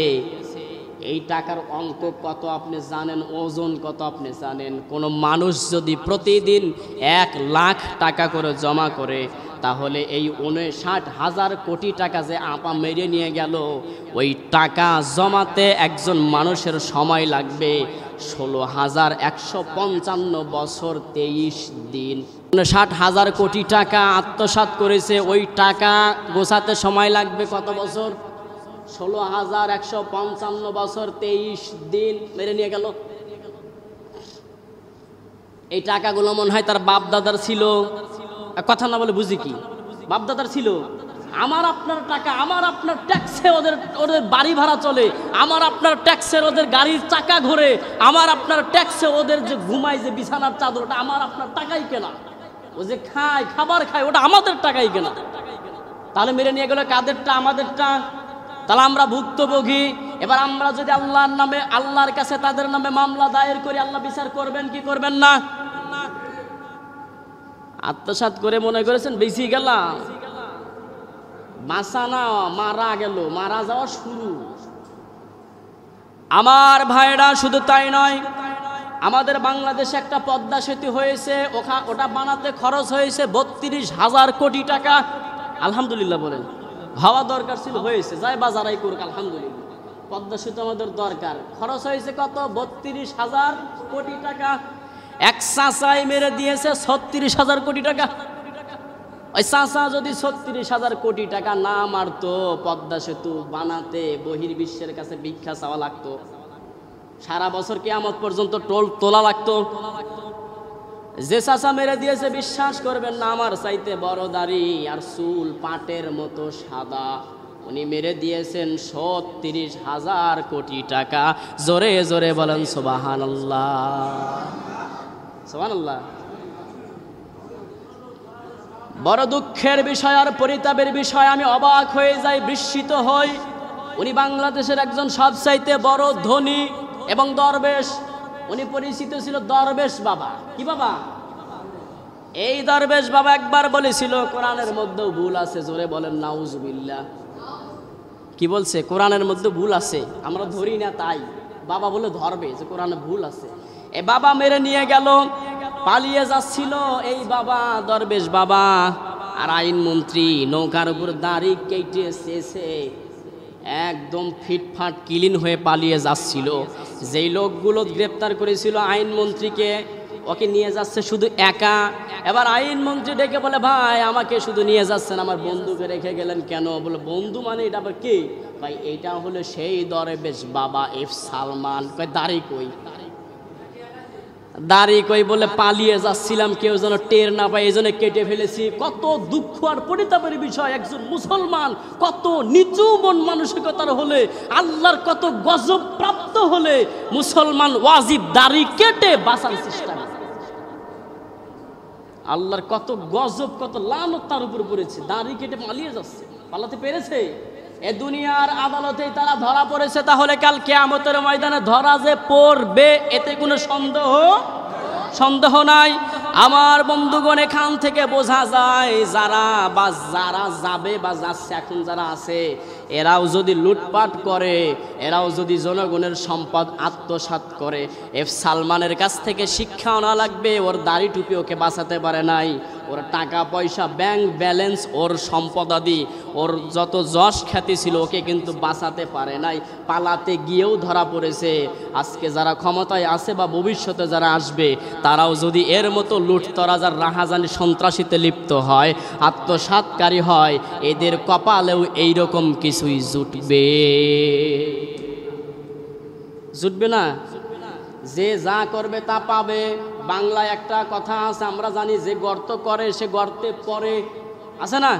এই টাকার অঙ্ক কত আপনি জানেন? ওজন কত আপনি জানেন? কোনো মানুষ যদি প্রতিদিন 1 লাখ টাকা করে জমা করে, তাহলে এই 59,000 কোটি টাকা যে আপা মেরে নিয়ে গেল, ওই টাকা জমাতে একজন মানুষের সময় লাগবে 16,155 বছর 23 দিন। 59,000 কোটি টাকা আত্মসাৎ করেছে, ওই টাকা গোছাতে সময় লাগবে কত বছর? 16,155 বছর 23 দিন মেরে নিয়ে গেল। এই টাকাগুলো মনে হয় তার বাপ দাদার ছিল। কথা না বলে বুঝি কি? বাপ দাদার ছিল। আমার আপনার টাকা, আমার আপনার ট্যাক্সে ওদের বাড়ি ভাড়া চলে, আমার আপনার ট্যাক্সের ওদের গাড়ির চাকা ঘোরে, আমার আপনার ট্যাক্সে ওদের যে ঘুমায় যে বিছানার চাদর, ওটা আমার আপনার টাকাই কেনা। ও যে খায়, খাবার খায়, ওটা আমাদের টাকাই কেনা। তাহলে মেরে নিয়ে গেল কাদেরটা? আমাদেরটা। তাহলে আমরা ভুক্তভোগী। এবার আমরা যদি আল্লাহর নামে, আল্লাহর কাছে তাদের নামে মামলা দায়ের করি, আল্লাহ বিচার করবেন কি করবেন না? আত্মসাৎ করে মনে করেছেন বেশি গেলাম, বাঁচা না, মারা গেল, মারা যাওয়া শুরু। আমার ভাইরা, শুধু তাই নয়, আমাদের বাংলাদেশে একটা পদ্মা সেতু হয়েছে, ওটা বানাতে খরচ হয়েছে 32,000 কোটি টাকা। আলহামদুলিল্লাহ বলেন। হওয়া দরকার ছিল, হয়েছে, যাই বাজারাই করুক, আলহামদুলিল্লাহ। পদ্মা সেতু আমাদের দরকার। খরচ হয়েছে কত? 32,000 কোটি টাকা। এক চাচাই মেরে দিয়েছে 36,000 কোটি টাকা। ওই চাচা যদি 36,000 কোটি টাকা না মারতো, পদ্মা সেতু বানাতে বহির্বিশ্বের কাছে ভিক্ষা চাওয়া লাগতো, সারা বছর কিয়ামত পর্যন্ত টোল তোলা লাগতো। যে চাচা মেরে দিয়েছে, বিশ্বাস করবেন না, আমার চাইতে বড় দাড়ি আর চুল পাটের মতো সাদা, উনি মেরে দিয়েছেন 36,000 কোটি টাকা। জোরে জোরে বলেন সুবহানাল্লাহ, সুবহানাল্লাহ। বড় দুঃখের বিষয় আর পরিতাপের বিষয়, আমি অবাক হয়ে যাই, বিস্মিত হই। উনি বাংলাদেশের একজন সবচাইতে বড় ধনী এবং দরবেশ। উনি পরিচিত ছিল দরবেশ বাবা। কি বাবা? এই দরবেশ বাবা একবার বলেছিল কোরআনের মধ্যেও ভুল আছে। জোরে বলেন নাউজুবিল্লাহ। কি বলছে? কোরআনের মধ্যে ভুল আছে, আমরা ধরি না, তাই বাবা বলে ধরবে যে কোরআনে ভুল আছে। এ বাবা মেরে নিয়ে গেল পালিয়ে যাচ্ছিল এই বাবা, দরবেশ বাবা আর আইনমন্ত্রী নৌকার উপর দাড়ি কেটে শেষে একদম ফিটফাট ক্লিন হয়ে পালিয়ে যাচ্ছিল। যেই লোকগুলো গ্রেপ্তার করেছিল আইনমন্ত্রীকে, ওকে নিয়ে যাচ্ছে শুধু একা। এবার আইনমন্ত্রী ডেকে বলে, ভাই আমাকে শুধু নিয়ে যাচ্ছেন, আমার বন্ধুকে রেখে গেলেন কেন? বলে, বন্ধু মানে এটা আবার কে? ভাই এইটা হলো সেই দরবেশ বাবা এফ সালমান। কয় দাড়ি কই? দাড়ি কই? বলে পালিয়ে যাচ্ছিলাম, কেউ যেন টের না পায়, এই জন্য কেটে ফেলেছি। কত দুঃখ আর পরিতাপের বিষয়! একজন মুসলমান কত নিচু মন মানসিকতার হলে, আল্লাহর কত গজব প্রাপ্ত হলে মুসলমান ওয়াজিব দাড়ি কেটে বাঁচার চেষ্টা করে। আল্লাহর কত গজব, কত লানত তার উপর পড়েছে, দাড়ি কেটে পালিয়ে যাচ্ছে। পালাতে পেরেছে? এ দুনিয়ার আদালতেই তারা ধরা পড়েছে, তাহলে কাল কিয়ামতের ময়দানে ধরা যে পড়বে এতে কোনো সন্দেহ নাই। আমার বন্ধুগণ, এখান থেকে বোঝা যায় যারা যাবে বা যাচ্ছে, এখন যারা আছে, এরাও যদি লুটপাট করে, এরাও যদি জনগণের সম্পদ আত্মসাৎ করে, এফ সালমানের কাছ থেকে শিক্ষা আনা লাগবে। ওর দাড়ি টুপি ওকে বাঁচাতে পারে নাই, ওর টাকা পয়সা, ব্যাংক ব্যালেন্স, ওর সম্পদাদি, ওর যত যশ খ্যাতি ছিল ওকে কিন্তু বাঁচাতে পারে নাই। পালাতে গিয়েও ধরা পড়েছে। আজকে যারা ক্ষমতায় আছে বা ভবিষ্যতে যারা আসবে, তারাও যদি এর মতো লুটতরাজার রাহাজানি সন্ত্রাসীতে লিপ্ত হয়, আত্মসাৎকারী হয়, এদের কপালেও এইরকম কিছুই জুটবে না। যে যা করবে তা পাবে। বাংলায় একটা কথা আছে, আমরা জানি, যে গর্ত করে সে গর্তে পড়ে, আছে না?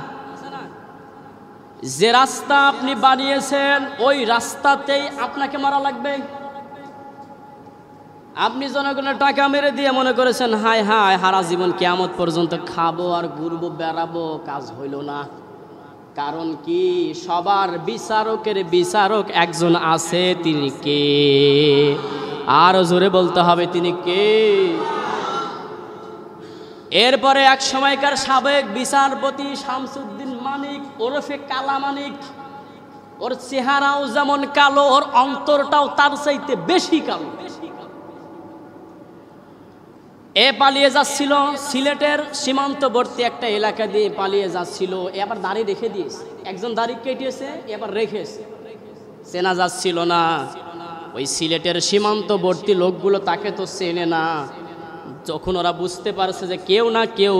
যে রাস্তা আপনি বানিয়েছেন ওই রাস্তাতেই আপনাকে মারা লাগবে। আপনি জনগণের টাকা মেরে দিয়ে মনে করেছেন হায় হায় হারা জীবন কিয়ামত পর্যন্ত খাবো আর ঘুরবো বেড়াবো, কাজ হইল না। কারণ কি? সবার বিচারকের বিচারক একজন আছে, তিনি কে? আরো জোরে বলতে হবে, তিনি কে? এরপরে এক সময়কার সাবেক বিচারপতি শামসুদ্দিন মানিক ওরফে কালা মানিক, ওর চেহারাও যেমন কালো, ওর অন্তরটাও তার চাইতে বেশি কালো। এ পালিয়ে যাচ্ছিল সিলেটের সীমান্তবর্তী একটা এলাকা দিয়ে পালিয়ে যাচ্ছিল। এবার দাড়ি রেখে দিয়েছে, একজন দাড়ি কেটেছে, এবার রেখেছে, চেনা যাচ্ছিল না। ওই সিলেটের সীমান্তবর্তী লোকগুলো তাকে তো চেনে না। যখন ওরা বুঝতে পারছে যে কেউ না কেউ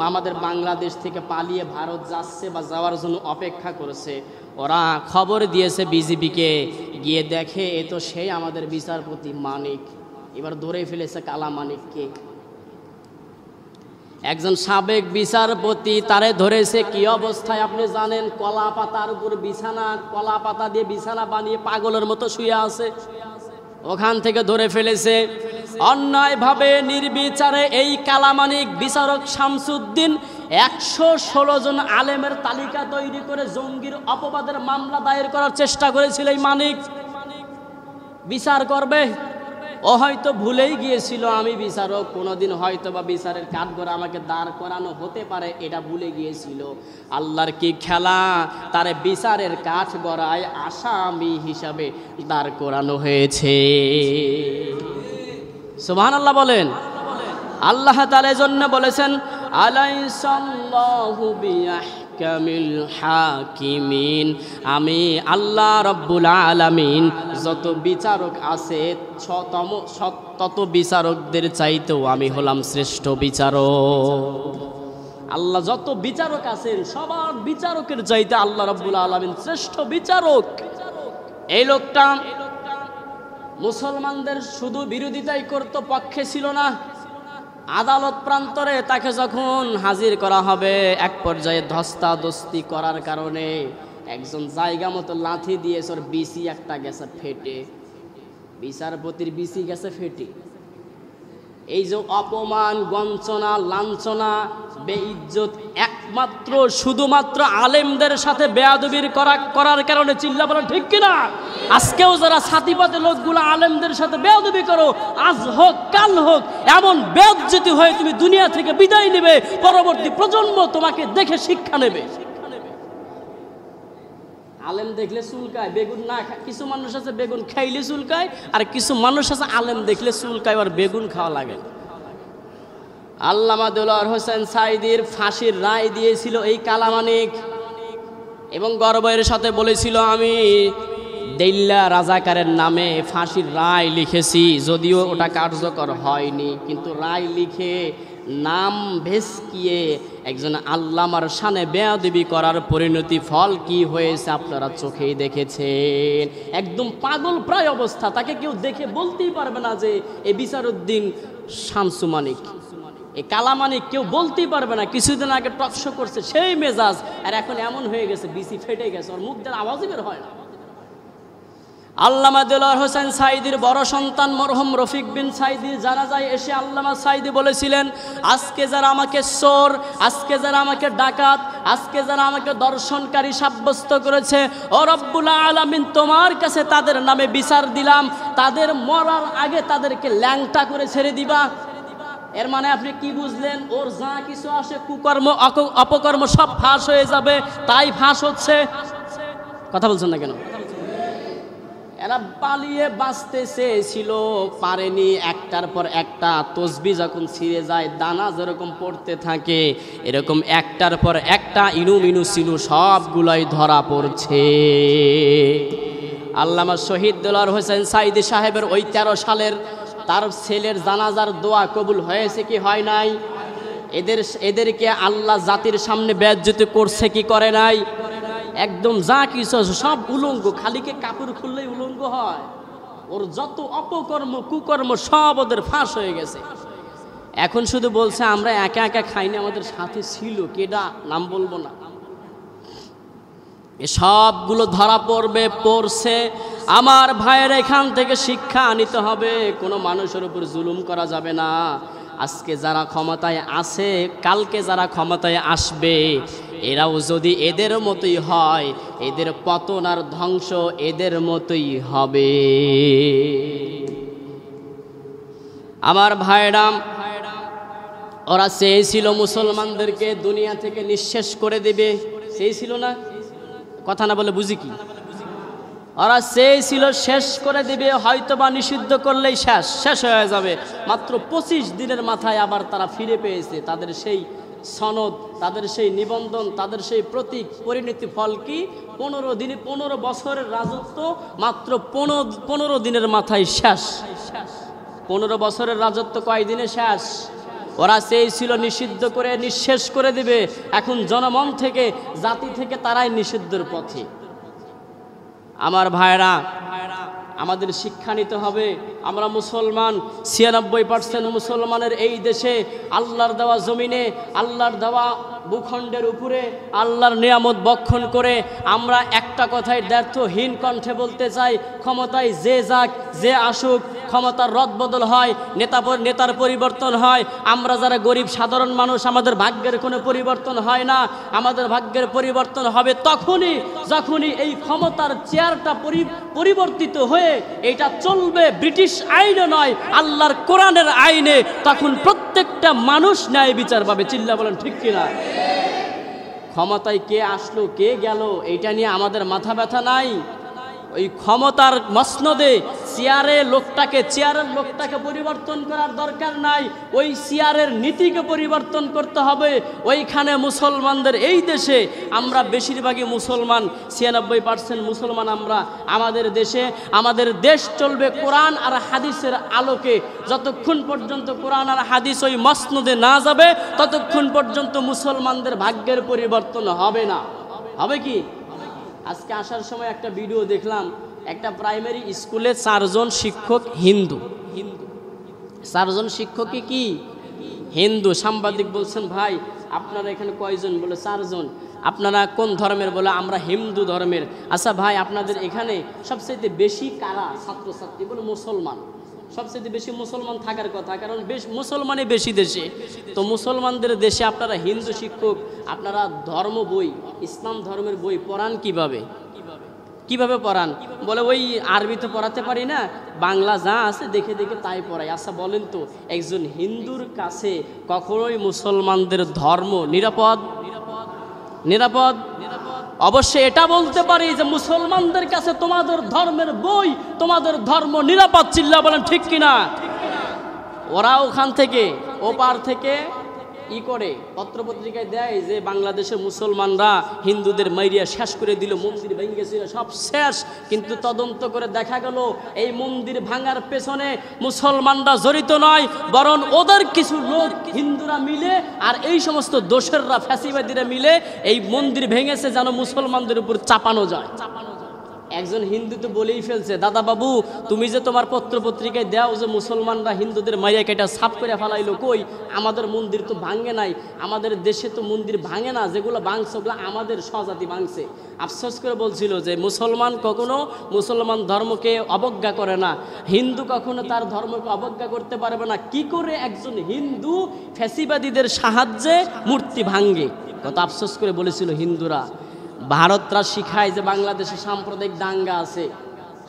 আমাদের বাংলাদেশ থেকে পালিয়ে ভারত যাচ্ছে বা যাওয়ার জন্য অপেক্ষা করেছে, ওরা খবর দিয়েছে বিজিবিকে। গিয়ে দেখে এ তো সেই আমাদের বিচারপতি মানিক। এবার ধরে ফেলেছে কালা মানিককে। একজন সাবেক বিচারপতি, তারে ধরেছে কি অবস্থায় আপনি জানেন? কলা পাতার উপর বিছানা, কলা পাতা দিয়ে বিছানা বানিয়ে পাগলের মতো শুয়ে আছে। ওখান থেকে ধরে ফেলেছে। অন্যায়ভাবে নির্বিচারে এই কালামানিক বিচারক শামসুদ্দিন 116 জন আলেমের তালিকা তৈরি করে জঙ্গির অপবাদের মামলা দায়ের করার চেষ্টা করেছিল। এই মানিক বিচার করবে, ও হয়তো ভুলেই গিয়েছিল আমি বিচারক, কোনোদিন হয়তো বা বিচারের কাঠগড়া আমাকে দাঁড় করানো হতে পারে, এটা ভুলে গিয়েছিল। আল্লাহর কি খেলা! তারে বিচারের কাঠগড়ায় আসামি হিসাবে দাঁড় করানো হয়েছে। সুবহানাল্লাহ বলেন। আল্লাহ তাআলা এজন্য বলেছেন, আলাইসাল্লাহু বিআহকামিল হাকিমিন, আমি আল্লাহ রাব্বুল আলামিন যত বিচারক আছে তত বিচারকদের চাইতেও আমি হলাম শ্রেষ্ঠ বিচারক। আল্লাহ যত বিচারক আছেন সবার বিচারকের চাইতে আল্লাহ রাব্বুল আলামিন শ্রেষ্ঠ বিচারক। এই লোকটা মুসলমানদের শুধু বিরোধিতাই করত, পক্ষে ছিল না। আদালত প্রান্তরে তাকে যখন হাজির করা হবে, এক পর্যায়ে ধস্তাধস্তি করার কারণে একজন জায়গা মতো লাথি দিয়ে ওর বিসি একটা গেছে ফেটে, বিচারপতির বিসি গেছে ফেটে। এই যে অপমান, গঞ্চনা, লাঞ্ছনা, বেইজ্জত একমাত্র শুধুমাত্র আলেমদের সাথে বেয়াদবির করার কারণে। চিল্লা বলেন ঠিক কিনা? আজকেও যারা ছাতিপাতে লোকগুলো আলেমদের সাথে বেয়াদবি করো, আজ হোক কাল হোক, এমন বেইজ্জতি হয়ে তুমি দুনিয়া থেকে বিদায় নেবে, পরবর্তী প্রজন্ম তোমাকে দেখে শিক্ষা নেবে। আলেম দেখলে চুলকায়, বেগুন না খায়। কিছু মানুষ আছে বেগুন খাইলে চুলকায়, আর কিছু মানুষ আছে আলেম দেখলে চুলকায় আর বেগুন খাওয়া লাগে। আল্লামা দেলোয়ার হোসেন সাঈদীর ফাঁসির রায় দিয়েছিল এই কালামানিক, এবং গর্বের সাথে বলেছিল, আমি দেল্লা রাজাকারের নামে ফাঁসির রায় লিখেছি, যদিও ওটা কার্যকর হয়নি, কিন্তু রায় লিখে নাম ভেস্কিয়ে একজন আল্লামার শানে বেয়াদবি করার পরিণতি ফল কি হয়েছে আপনারা চোখেই দেখেছেন। একদম পাগল প্রায় অবস্থা, তাকে কেউ দেখে বলতেই পারবে না যে এ বিচারউদ্দিন শামসু মানিক, এ কালামানিক, কেউ বলতেই পারবে না। কিছুদিন আগে টকশো করছে সেই মেজাজ, আর এখন এমন হয়ে গেছে বিসি ফেটে গেছে, ওর মুখ দিয়ে আওয়াজই বের হয় না। আল্লামা দেলোয়ার হোসেন সাঈদীর বড় সন্তান মরহুম রফিক বিন সাঈদীর জানাজায় এসে আল্লামা সাঈদী বলেছিলেন, আজকে যারা আমাকে চোর, আজকে যারা আমাকে ডাকাত, আজকে যারা আমাকে দর্শনকারী সাব্যস্ত করেছে, ও রব্বুল আলামিন তোমার কাছে তাদের নামে বিচার দিলাম, তাদের মরার আগে তাদেরকে ল্যাংটা করে ছেড়ে দিবা। এর মানে আপনি কি বুঝলেন? ওর যা কিছু আসে কুকর্ম অপকর্ম সব ফাঁস হয়ে যাবে, তাই ফাঁস হচ্ছে। কথা বলছেন না কেন? এরা পালিয়ে বাঁচতে চেয়েছিল, পারেনি। একটার পর একটা তসবি যখন ছিঁড়ে যায়, দানা যেরকম পড়তে থাকে, এরকম একটার পর একটা ইনু মিনু সিনু সবগুলাই ধরা পড়ছে। আল্লামা শহীদ দেলোয়ার হোসেন সাঈদী সাহেবের ওই 13 সালের তার ছেলের জানাজার দোয়া কবুল হয়েছে কি হয় নাই? এদেরকে আল্লাহ জাতির সামনে বেইজ্জতি করছে কি করে নাই? একদম যা কিছু সব উলঙ্গ, খালিকে কাপড় খুললেই উলঙ্গ হয়। ওর যত অপকর্ম কুকর্ম সব ওদের ফাঁস হয়ে গেছে। এখন শুধু বলছে আমরা একা একা খাইনি, আমাদের সাথে ছিল, কেডা নাম বলবো না। এ সবগুলো ধরা পড়বে, পড়ছে। আমার ভাইয়ের এখান থেকে শিক্ষা নিতে হবে, কোনো মানুষের উপর জুলুম করা যাবে না। আজকে যারা ক্ষমতায় আছে, কালকে যারা ক্ষমতায় আসবে, এরাও যদি এদের মতোই হয়, এদের পতন আর ধ্বংস এদের মতোই হবে। আমার ভাইরাম, ওরা চেয়েছিল মুসলমানদেরকে দুনিয়া থেকে নিঃশেষ করে দেবে, চেয়েছিল না? কথা না বলে বুঝি কি? ওরা চেয়েছিল শেষ করে দেবে, হয়তো বা নিষিদ্ধ করলেই শেষ হয়ে যাবে। মাত্র 25 দিনের মাথায় আবার তারা ফিরে পেয়েছে তাদের সেই সনদ, তাদের সেই নিবন্ধন, তাদের সেই প্রতীক। পরিণতি ফল কি? 15 বছরের রাজত্ব মাত্র 15 দিনের মাথায় শেষ। 15 বছরের রাজত্ব কয় দিনে শেষ? ওরা চেয়েছিল নিষিদ্ধ করে নিঃশেষ করে দিবে, এখন জনমন থেকে, জাতি থেকে তারাই নিষিদ্ধের পথে। আমার ভাইরা, আমাদের শিক্ষা নিতে হবে। আমরা মুসলমান, 96% মুসলমানের এই দেশে, আল্লাহর দেওয়া জমিনে, আল্লাহর দেওয়া ভূখণ্ডের উপরে আল্লাহর নিয়ামত বক্ষণ করে আমরা একটা কথাই দ্ব্যর্থহীন কণ্ঠে বলতে চাই, ক্ষমতায় যে যাক, যে আসুক, ক্ষমতার রদবদল হয়, নেতার পরিবর্তন হয়। আমরা যারা গরিব সাধারণ মানুষ, আমাদের ভাগ্যের কোনো পরিবর্তন হয় না। আমাদের ভাগ্যের পরিবর্তন হবে যখনই এই ক্ষমতার চেয়ারটা পরিবর্তিত হয়ে এটা চলবে ব্রিটিশ আইনে নয়, আল্লাহর কোরআনের আইনে, তখন প্রত্যেকটা মানুষ ন্যায় বিচার পাবে। চিল্লা বলেন ঠিক কিনা? ক্ষমতায় কে আসলো কে গেল এইটা নিয়ে আমাদের মাথা ব্যথা নাই। ওই ক্ষমতার মসনদে চেয়ারের লোকটাকে পরিবর্তন করার দরকার নাই, ওই চেয়ারের নীতিকে পরিবর্তন করতে হবে। ওইখানে মুসলমানদের এই দেশে, আমরা বেশিরভাগই মুসলমান, 96% মুসলমান আমরা। আমাদের দেশ চলবে কোরআন আর হাদিসের আলোকে। যতক্ষণ পর্যন্ত কোরআন আর হাদিস ওই মসনদে না যাবে, ততক্ষণ পর্যন্ত মুসলমানদের ভাগ্যের পরিবর্তন হবে না। হবে কি? আজকে আসার সময় একটা ভিডিও দেখলাম, একটা প্রাইমারি স্কুলে 4 জন শিক্ষক হিন্দু। 4 জন শিক্ষকই কি? হিন্দু। সাংবাদিক বলছেন, ভাই আপনারা এখানে কয়জন? বলে 4 জন। আপনারা কোন ধর্মের? বলে আমরা হিন্দু ধর্মের। আচ্ছা ভাই, আপনাদের এখানে সবচেয়ে বেশি কারা ছাত্রছাত্রী? বলে মুসলমান। সবচেয়ে বেশি মুসলমান থাকার কথা, কারণ মুসলমানই বেশি দেশে। তো মুসলমানদের দেশে আপনারা হিন্দু শিক্ষক, আপনারা ধর্ম বই, ইসলাম ধর্মের বই পড়ান কিভাবে পড়ান? বলে ওই আরবি তো পড়াতে পারি না, বাংলা যা আছে দেখে দেখে তাই পড়াই। আচ্ছা বলেন তো, একজন হিন্দুর কাছে কখনোই মুসলমানদের ধর্ম নিরাপদ? অবশ্যই এটা বলতে পারি যে মুসলমানদের কাছে তোমাদের ধর্মের বই, তোমাদের ধর্ম নিরাপদ। চিল্লা বলেন ঠিক কিনা? ওরা ওখান থেকে ওপার থেকে ই করে পত্রপত্রিকায় দেয় যে বাংলাদেশের মুসলমানরা হিন্দুদের মাইরিয়া শেষ করে দিল, মন্দির ভেঙে গেছিল, সব শেষ। কিন্তু তদন্ত করে দেখা গেল এই মন্দির ভাঙার পেছনে মুসলমানরা জড়িত নয়, বরং ওদের কিছু লোক হিন্দুরা মিলে আর এই সমস্ত দোসররা ফ্যাসিবাদীরা মিলে এই মন্দির ভেঙেছে যেন মুসলমানদের উপর চাপানো যায়। একজন হিন্দু তো বলেই ফেলছে, দাদা বাবু তুমি যে তোমার পত্রপত্রিকায় দাও যে মুসলমানরা হিন্দুদের মাইয়া কেটা সাফ করে ফেলাইলো, কই আমাদের মন্দির তো ভাঙে নাই, আমাদের দেশে তো মন্দির ভাঙে না, যেগুলো ভাঙছে ওগুলো আমাদের স্বজাতি ভাঙছে। আফসোস করে বলছিল যে মুসলমান কখনো মুসলমান ধর্মকে অবজ্ঞা করে না, হিন্দু কখনো তার ধর্মকে অবজ্ঞা করতে পারবে না। কি করে একজন হিন্দু ফ্যাসিবাদীদের সাহায্যে মূর্তি ভাঙে, কত আফসোস করে বলেছিল হিন্দুরা। ভারতরা শিখায় যে বাংলাদেশে সাম্প্রদায়িক দাঙ্গা আছে।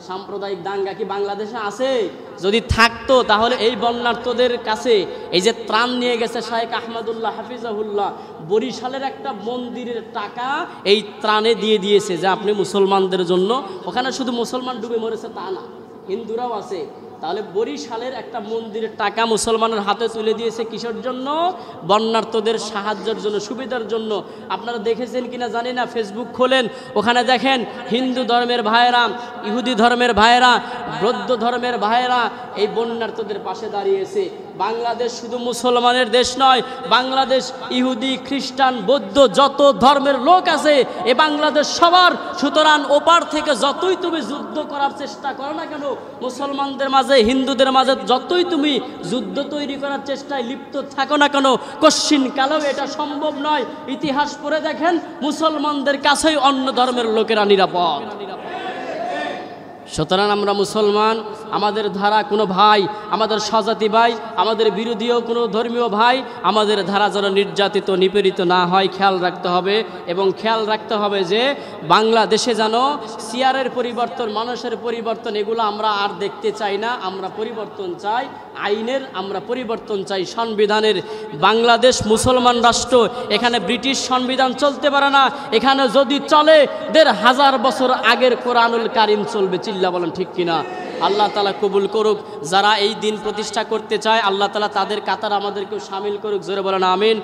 সাম্প্রদায়িক দাঙ্গা কি বাংলাদেশে আছে? যদি থাকতো তাহলে এই বন্যার্থদের কাছে এই যে ত্রাণ নিয়ে গেছে শাইখ আহমদুল্লাহ হাফিজাহুল্লাহ, বরিশালের একটা মন্দিরের টাকা এই ত্রাণে দিয়ে দিয়েছে যে আপনি মুসলমানদের জন্য। ওখানে শুধু মুসলমান ডুবে মরেছে তা না, হিন্দুরাও আছে। তাহলে বরিশালের একটা মন্দিরের টাকা মুসলমানের হাতে তুলে দিয়েছে কিসের জন্য? বন্যার্থদের সাহায্যের জন্য, সুবিধার জন্য। আপনারা দেখেছেন কিনা জানি না, ফেসবুক খোলেন, ওখানে দেখেন হিন্দু ধর্মের ভাইয়েরা, ইহুদি ধর্মের ভাইয়েরা, বৌদ্ধ ধর্মের ভাইয়েরা এই বন্যার্থদের পাশে দাঁড়িয়েছে। বাংলাদেশ শুধু মুসলমানের দেশ নয়, বাংলাদেশ ইহুদি, খ্রিস্টান, বৌদ্ধ যত ধর্মের লোক আছে এ বাংলাদেশ সবার। সুতরাং ওপার থেকে যতই তুমি যুদ্ধ করার চেষ্টা করো না কেন, মুসলমানদের মাঝে হিন্দুদের মাঝে যতই তুমি যুদ্ধ তৈরি করার চেষ্টায় লিপ্ত থাকো না কেন, কশ্চিন কালেও এটা সম্ভব নয়। ইতিহাস পড়ে দেখেন, মুসলমানদের কাছেই অন্য ধর্মের লোকেরা নিরাপদ। সুতরাং আমরা মুসলমান, আমাদের ধারা কোনো ভাই, আমাদের স্বজাতি ভাই, আমাদের বিরোধীও কোনো ধর্মীয় ভাই, আমাদের ধারা যেন নির্যাতিত নিপীড়িত না হয় খেয়াল রাখতে হবে। এবং খেয়াল রাখতে হবে যে বাংলাদেশে যেন চেয়ারের পরিবর্তন, মানুষের পরিবর্তন এগুলো আমরা আর দেখতে চাই না। আমরা পরিবর্তন চাই আইনের, আমরা পরিবর্তন চাই সংবিধানের। বাংলাদেশ মুসলমান রাষ্ট্র, এখানে ব্রিটিশ সংবিধান চলতে পারে না। এখানে যদি চলে ১৫০০ বছর আগের কোরআনুল কারিম চলবে। চিল্লা বলেন ঠিক কিনা? আল্লাহ তাআলা কবুল করুক। যারা এই দিন প্রতিষ্ঠা করতে চায় আল্লাহ তাআলা তাদের কাতার আমাদেরকেও শামিল করুক। জোরে বলেন আমিন।